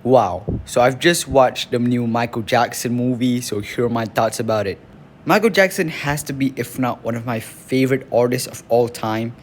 Wow, so I've just watched the new Michael Jackson movie, so here are my thoughts about it. Michael Jackson has to be, if not one of my favorite artists of all time.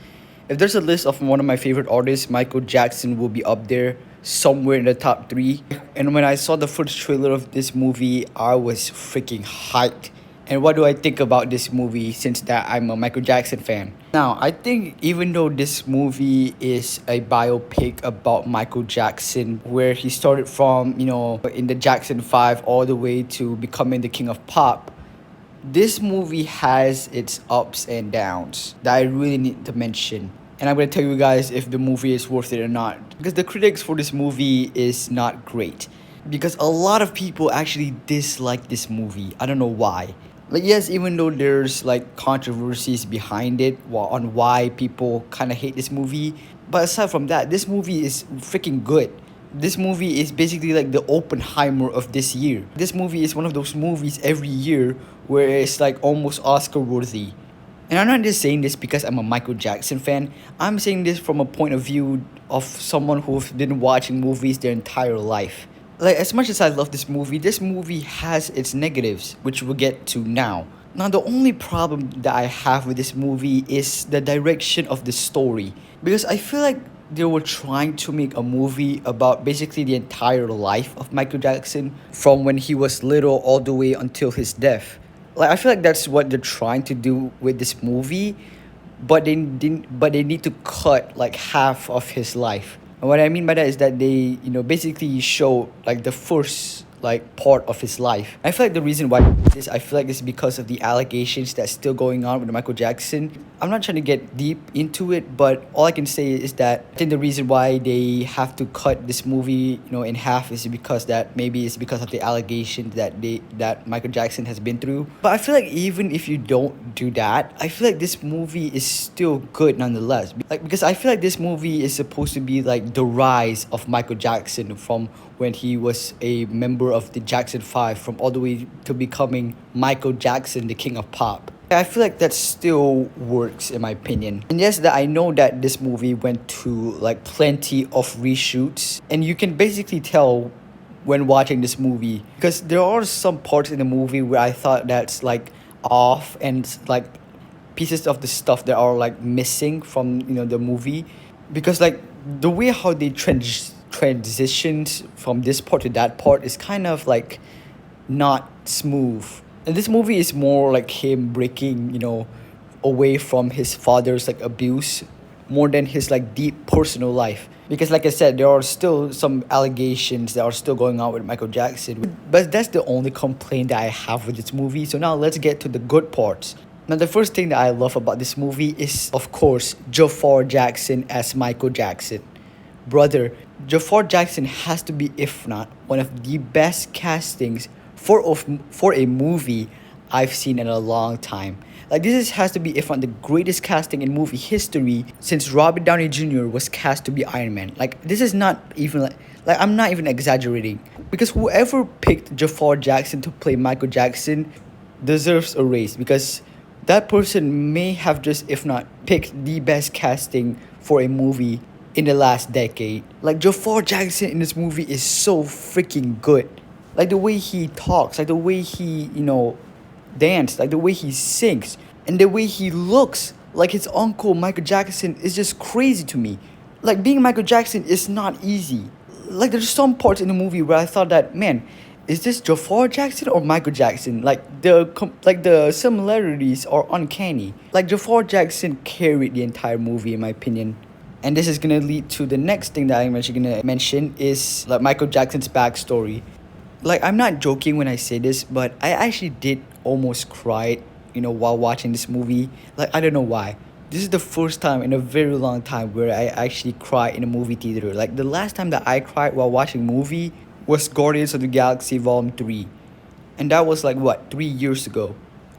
If there's a list of one of my favorite artists, Michael Jackson will be up there somewhere in the top three. And when I saw the first trailer of this movie, I was freaking hyped. And what do I think about this movie since that I'm a Michael Jackson fan? Now, I think even though this movie is a biopic about Michael Jackson, where he started from, in the Jackson 5 all the way to becoming the king of pop, this movie has its ups and downs that I really need to mention. And I'm going to tell you guys if the movie is worth it or not. Because the critics for this movie is not great. Because a lot of people actually dislike this movie. I don't know why. Like, yes, even though there's like controversies behind it on why people kind of hate this movie, but aside from that, this movie is freaking good. This movie is basically like the Oppenheimer of this year. This movie is one of those movies every year where it's like almost Oscar worthy. And I'm not just saying this because I'm a Michael Jackson fan. I'm saying this from a point of view of someone who's been watching movies their entire life. Like, as much as I love this movie has its negatives, which we'll get to now. Now, the only problem that I have with this movie is the direction of the story. Because I feel like they were trying to make a movie about basically the entire life of Michael Jackson from when he was little all the way until his death. Like, I feel like that's what they're trying to do with this movie, but they need to cut like half of his life. And what I mean by that is that they, basically show like the first like part of his life. I feel like the reason why this I feel like it's because of the allegations that's still going on with Michael Jackson. I'm not trying to get deep into it, but all I can say is that I think the reason why they have to cut this movie, in half is because that maybe it's because of the allegations that Michael Jackson has been through. But I feel like even if you don't do that, I feel like this movie is still good nonetheless. Like, because I feel like this movie is supposed to be like the rise of Michael Jackson from when he was a member of the Jackson 5 from all the way to becoming Michael Jackson, the king of pop. I feel like that still works in my opinion. And yes, that I know that this movie went to like plenty of reshoots, and you can basically tell when watching this movie because there are some parts in the movie where I thought that's like off and like pieces of the stuff that are like missing from the movie because like the way how they transitioned from this part to that part is kind of like not smooth. And this movie is more like him breaking, away from his father's like abuse more than his like deep personal life. Because like I said, there are still some allegations that are still going on with Michael Jackson. But that's the only complaint that I have with this movie. So now let's get to the good parts. Now the first thing that I love about this movie is of course Jafar Jackson as Michael Jackson. Brother, Jafar Jackson has to be, if not, one of the best castings for a movie I've seen in a long time. Like has to be, if not the greatest casting in movie history since Robert Downey Jr. was cast to be Iron Man. Like this is not even like I'm not even exaggerating because whoever picked Jafar Jackson to play Michael Jackson deserves a raise because that person may have just, if not, picked the best casting for a movie in the last decade. Like Jafar Jackson in this movie is so freaking good. Like the way he talks, like the way he, dance, like the way he sings, and the way he looks like his uncle Michael Jackson is just crazy to me. Like being Michael Jackson is not easy. Like there's some parts in the movie where I thought that, man, is this Jafar Jackson or Michael Jackson? Like the similarities are uncanny. Like Jafar Jackson carried the entire movie in my opinion. And this is gonna lead to the next thing that I'm actually gonna mention is like Michael Jackson's backstory. Like I'm not joking when I say this, but I actually did almost cry, while watching this movie. Like I don't know why. This is the first time in a very long time where I actually cried in a movie theater. Like the last time that I cried while watching a movie was Guardians of the Galaxy Volume 3. And that was like what, 3 years ago.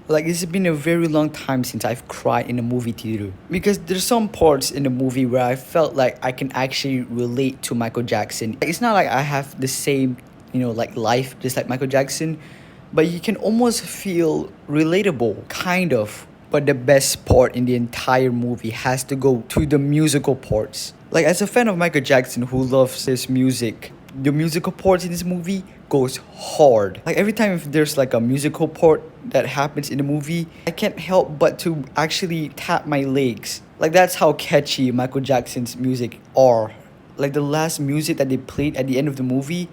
Like it's been a very long time since I've cried in a movie theater. Because there's some parts in the movie where I felt like I can actually relate to Michael Jackson. It's not like I have the same, like life just like Michael Jackson, but you can almost feel relatable, kind of. But the best part in the entire movie has to go to the musical parts. Like as a fan of Michael Jackson who loves his music, the musical parts in this movie goes hard. Like every time if there's like a musical part that happens in the movie, I can't help but to actually tap my legs. Like that's how catchy Michael Jackson's music are. Like the last music that they played at the end of the movie,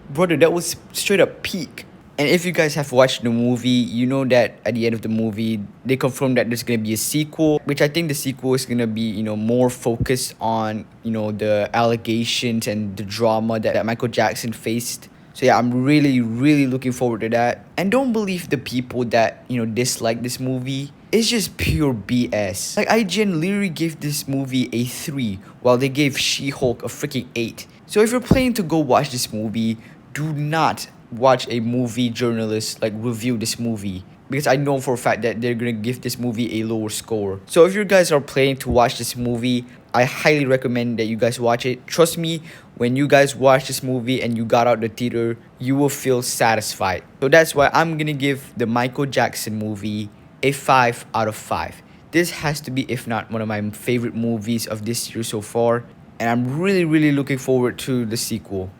brother, that was straight up peak. And if you guys have watched the movie, you know that at the end of the movie, they confirmed that there's gonna be a sequel, which I think the sequel is gonna be, more focused on, the allegations and the drama that Michael Jackson faced. So yeah, I'm really, really looking forward to that. And don't believe the people that, dislike this movie. It's just pure BS. Like IGN literally gave this movie a 3, while they gave She-Hulk a freaking 8. So if you're planning to go watch this movie, do not watch a movie journalist like review this movie, because I know for a fact that they're gonna give this movie a lower score. So if you guys are planning to watch this movie, I highly recommend that you guys watch it. Trust me, when you guys watch this movie and you got out the theater, you will feel satisfied. So that's why I'm gonna give the Michael Jackson movie a 5 out of 5. This has to be, if not one of my favorite movies of this year so far, and I'm really, really looking forward to the sequel.